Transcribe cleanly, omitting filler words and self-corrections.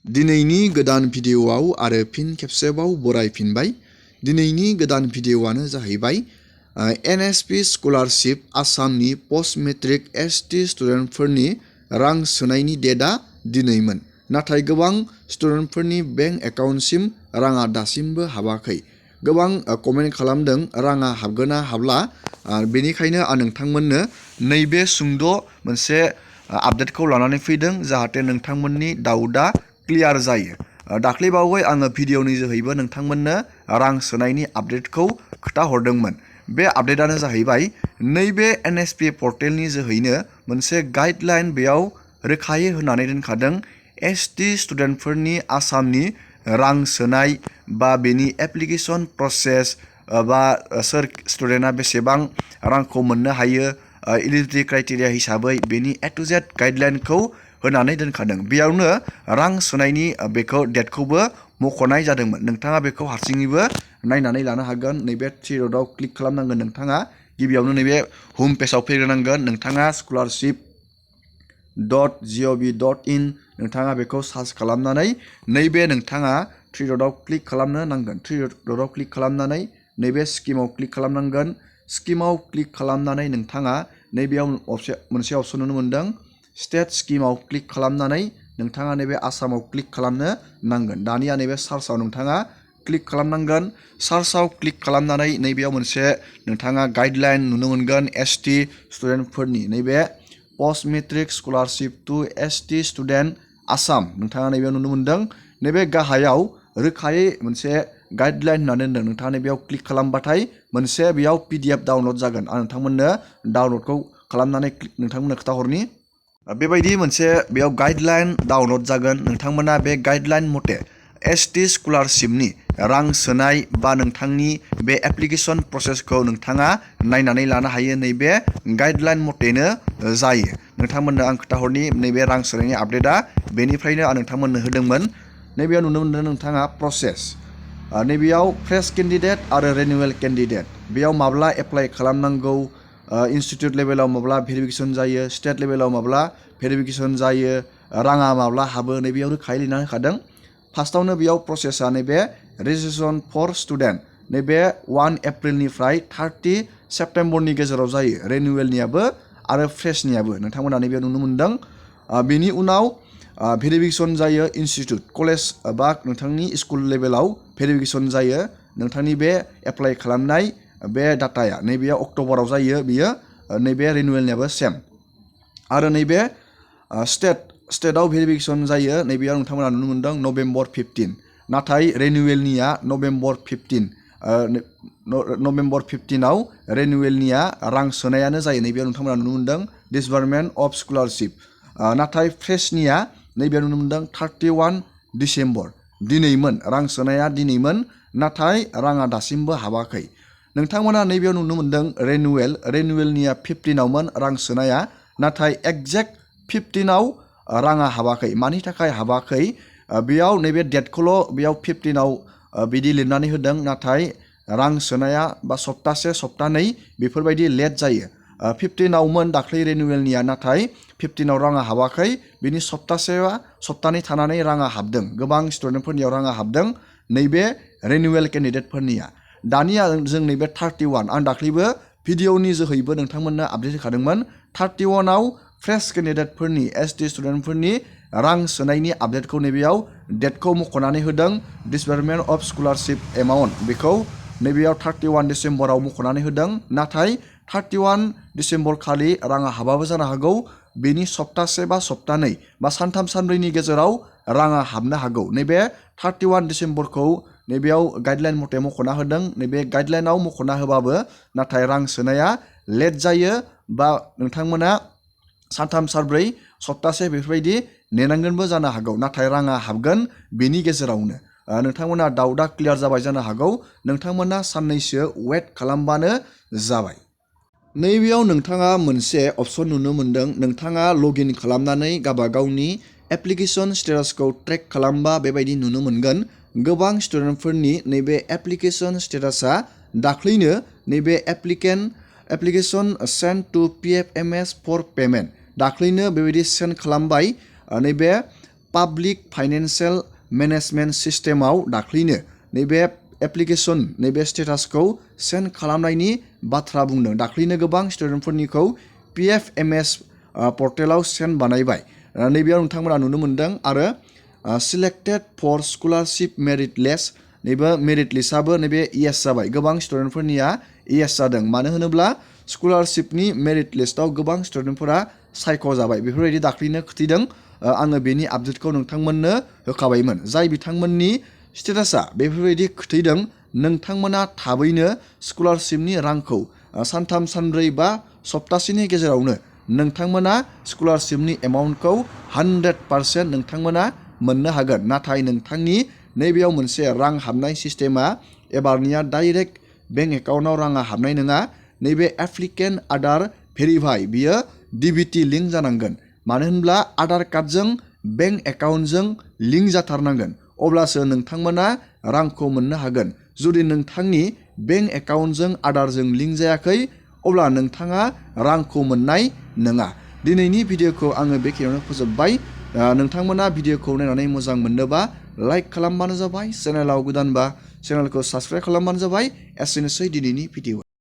दिनैनि गोदान भिडिअ'आव आरो फिन खेबसेबाव बरायफिनबाय। दिनैनि गोदान भिडिअ'आनो जाहैबाय NSP स्कलारशिप आसामनि पस्ट मेट्रिक ST स्टुडेन्टफोरनि रां सोनायनि डेटआ दिनैमोन। नाथाय गोबां स्टुडेन्टफोरनि बेंक एकाउन्टसिम राङा दासिमबो हाबाखै। गोबां कमेन्ट खालामदों राङा हाबगोन ना हाबला। बेनिखायनो आं नोंथांमोननो नैबे सुंद' मोनसे आपडेटखौ लानानै फैदों जाहाथे नोंथांमोननि डाउटआ क्लियार जायो। दाख्लैबावै आङो भिडिअनि जोहैबो नोंथांमोननो रां सोनायनि आपडेटखौ खोन्थाहरदोंमन। बे आपडेटआनो जाहैबाय नैबे NSP पर्टेलनि जोहैनो मोनसे गाइडलाइन बेयाव रोखायै होनानै दोनखादों ST स्टुडेन्टफोरनि आसामनि रां सोनाय बा बेनि एप्लिकेसन प्रसेस बा सोर स्टुडेन्टआ बेसेबां रांखौ मोननो हायो इलिजिबिलिटि क्राइटेरिया हिसाबै बेनि A to Z गाइडलाइनखौ होनानै दोनखादों। बेयावनो रां सोनायनि बेखौ डेटखौबो मख'नाय जादोंमोन। नोंथाङा बेखौ हारसिङैबो नायनानै लानो हागोन। नैबे थ्रि डटआव क्लिक खालामनांगोन। नोंथाङा गिबियावनो नैबे हम पेजाव फैग्रोनांगोन। नोंथाङा scholarship.gov.in नोंथाङा बेखौ सार्च खालामनानै नैबे नोंथाङा थ्रि डटआव क्लिक खालामनो नांगोन। थ्रि डटआव क्लिक खालामनानै नैबे स्किमाव क्लिक खालामनांगोन। स्किमाव क्लिक खालामनानै नोंथाङा नैबेयाव मोनसे अपसन नुनो मोनदों। स्टेट स्किमाव क्लिक खालामनानै नोंथाङा नैबे आसामाव क्लिक खालामनो नांगोन। दानिया नैबे सार्चआव नोंथाङा क्लिक खालामनांगोन। सार्चआव क्लिक खालामनानै नैबेयाव मोनसे नोंथाङा गाइडलाइन नुनो मोनगोन ST स्टुडेन्टफोरनि नैबे post matric scholarship to ST student Assam नोंथाङा नैबेयाव नुनो मोनदों। नैबे गाहायाव रोखायै मोनसे गाइडलाइन होननानै दोनदों। नोंथाङा नैबेयाव क्लिक खालामबाथाय मोनसे बेयाव PDF डाउनलड जागोन। आं नोंथांमोननो डाउनलडखौ खालामनानै नोंथांमोननो खोन्थाहरनि। बेबायदि मोनसे बेयाव गाइडलाइन डाउनलड जागोन। नोंथांमोना बे गाइडलाइन मथे ST स्कलारशिपनि रां सोनाय बा नोंथांनि बे एप्लिकेसन प्रसेसखौ नोंथाङा नायनानै लानो हायो। नैबे गाइडलाइन मथेनो जायो। नोंथांमोननो आं खोन्थाहरनि नैबे रां सोनायनि आपडेटआ बेनिफ्रायनो आं नोंथांमोननो होदोंमोन। नैबेयाव नुनो मोनदों नोंथाङा प्रसेस। नैबेयाव फ्रेश केन्डिडेट आरो रिनिउवेल केन्डिडेट बेयाव माब्ला एप्लाइ खालामनांगौ, इनस्टिट्युट लेभेलाव माब्ला भेरिफिकेसन जायो, स्टेट लेभेलाव माब्ला भेरिफिकेसन जायो, राङा माब्ला हाबो नैबेयाव रोखायै लिरना होखादों। फार्स्टआवनो बेयाव प्रसेसआ नैबे रेजिस्ट्रेसन फर स्टुडेन्ट नैबे 1 एप्रिलनिफ्राय 30 सेप्टेम्बरनि गेजेराव जायो। रिनिउवेलनियाबो आरो फ्रेशनियाबो नोंथांमोना नैबेयाव नुनो मोनदों। बेनि उनाव भेरिफिकेसन जायो इनस्टिट्युट कलेज बा नोंथांनि स्कुल लेभेलाव भेरिफिकेसन जायो। नोंथांनि बे एप्लाइ खालामनाय बे डाटाया नैबेयाव अक्ट'बराव जायो बियो। नैबे रिनिउवेलनियाबो सेम। आरो नैबे स्टेटआव भेरिफिकेसन जायो। नैबेयाव नोंथांमोना नुनो मोनदों नभेम्बर 15। नाथाय रिनिउवेलनिया नभेम्बर 15। नभेम्बर 15आव रिनिउवेलनिया रां सोनायानो जायो। नैबेयाव नोंथांमोना नुनो मोनदों डिसबार्समेन्ट अफ स्कलारशिप। नाथाय फ्रेशनिया नैबेयाव नुनो मोनदों 31 डिसेम्बर दिनैमोन। रां सोनाया दिनैमोन नाथाय राङा दासिमबो हाबाखै। नोंथांमोना नैबेयाव नुनो मोनदों रिनिउवेलनिया 15आवमोन रां सोनाया। नाथाय एक्जेक्ट 15आव राङा हाबाखै। मानि थाखाय हाबाखै बेयाव नैबे डेटखौल' बेयाव 15आव बिदि लिरनानै होदों। नाथाय रां सोनाया बा सप्तासे सप्तानै बेफोरबायदि लेट जायो। 15आवमोन दाख्लै रिनिउवेलनिया नाथाय 15आव राङा हाबाखै। बिनि सप्तानै थानानै राङा हाबदों। गोबां स्टुडेन्टफोरनियाव राङा हाबदों नैबे रिनिउवेल केन्डिडेटफोरनिया। दानिया जों नैबे 31 आं दाख्लैबो भिडिअनि जोहैबो नोंथांमोननो आपडेट होखादोंमोन। 31आव फ्रेश केन्डिडेटफोरनि ST स्टुडेन्टफोरनि रां सोनायनि आपडेटखौ नैबेयाव डेटखौ मख'नानै होदों। डिसबार्समेन्ट अफ स्कलारशिप एमाउन्ट बेखौ नैबेयाव 31 डिसेम्बराव मख'नानै होदों। नाथाय 31 डिसेम्बर खालि राङा हाबाबो जानो हागौ। बेनि सप्तासे बा सप्तानै बा सानथाम सानब्रैनि गेजेराव राङा हाबनो हागौ। नैबे 31 डिसेम्बरखौ नैबेयाव गाइडलाइन मथे मख'ना होदों। नैबे गाइडलाइनाव मख'ना होबाबो नाथाय रां सोनाया लेट जायो बा नोंथांमोना सानथाम सानब्रै सप्तासे बेफोरबायदि नेनांगोनबो जानो हागौ। नाथाय राङा हाबगोन बेनि गेजेरावनो। नोंथांमोना डाउटआ क्लियार जाबाय जानो हागौ। नोंथांमोना साननैसो वेट खालामबानो जाबाय। नैबेयाव नोंथाङा मोनसे अपसन नुनो मोनदों। नोंथाङा लगइन खालामनानै गावबागावनि एप्लिकेसन स्टेटासखौ ट्रेक खालामबा बेबायदि नुनो मोनगोन। गोबां स्टुडेन्टफोरनि नैबे एप्लिकेसन स्टेटासआ दाख्लैनो नैबे application send to PFMS for payment दाख्लैनो बेबायदि सेन्ड खालामबाय। नैबे पाब्लिक फाइनेन्सियेल मेनेजमेन्ट सिस्टेमाव दाख्लैनो नैबे एप्लिकेसन नैबे स्टेटासखौ सेन्ड खालामनायनि बाथ्रा बुंदों। दाख्लैनो गोबां स्टुडेन्टफोरनिखौ PFMS पर्टेलाव सेन्ड बानायबाय। नैबेयाव नोंथांमोना नुनो मोन्दों आरो selected for scholarship merit list नैबे मेरिट लिस्टआबो नैबे इएस जाबाय। गोबां स्टुडेन्टफोरनिया इएस जादों। मानो होनोब्ला स्कलारशिपनि मेरिट लिस्टआव गोबां स्टुडेन्टफोरा सायख'जाबाय। बेफोरबायदि दाख्लैनो खोथैदों। आङो बेनि आपडेटखौ नोंथांमोननो होखाबायमोन। जाय बिथांमोननि स्टेटासा बेफोरबायदि खोथैदों नोंथांमोना थाबैनो स्कलारशिपनि रांखौ सानथाम सानब्रै बा सप्तासेनि गेजेरावनो नोंथांमोना स्कलारशिपनि एमाउन्टखौ 100% नोंथांमोना मोननो हागोन। नाथाय नोंथांनि नैबेयाव मोनसे रां हाबनाय सिस्टेमा एबारनिया डाइरेक्ट बेंक एकाउन्टआव राङा हाबनाय नङा। नैबे एप्लिकेन्ट आधार भेरिफाइ बियो DBT लिंक जानांगोन। मानो होनब्ला आधार कार्डजों बेंक एकाउन्टजों लिंक जाथारनांगोन। अब्लासो नोंथांमोना रांखौ मोननो हागोन। जुदि नोंथांनि बेंक एकाउन्टजों आधारजों लिंक जायाखै अब्ला नोंथाङा रांखौ मोननाय नङा। दिनैनि भिडिअखौ आङो बेखिनियावनो फोजोबबाय। नोंथांमोना भिडिअखौ नायनानै मोजां मोनोबा लाइक खालामबानो जाबाय। चेनेलाव गोदानबा चेनेलखौ साबस्क्राइब खालामबानो जाबाय। एसेनोसै दिनैनि भिडिअ।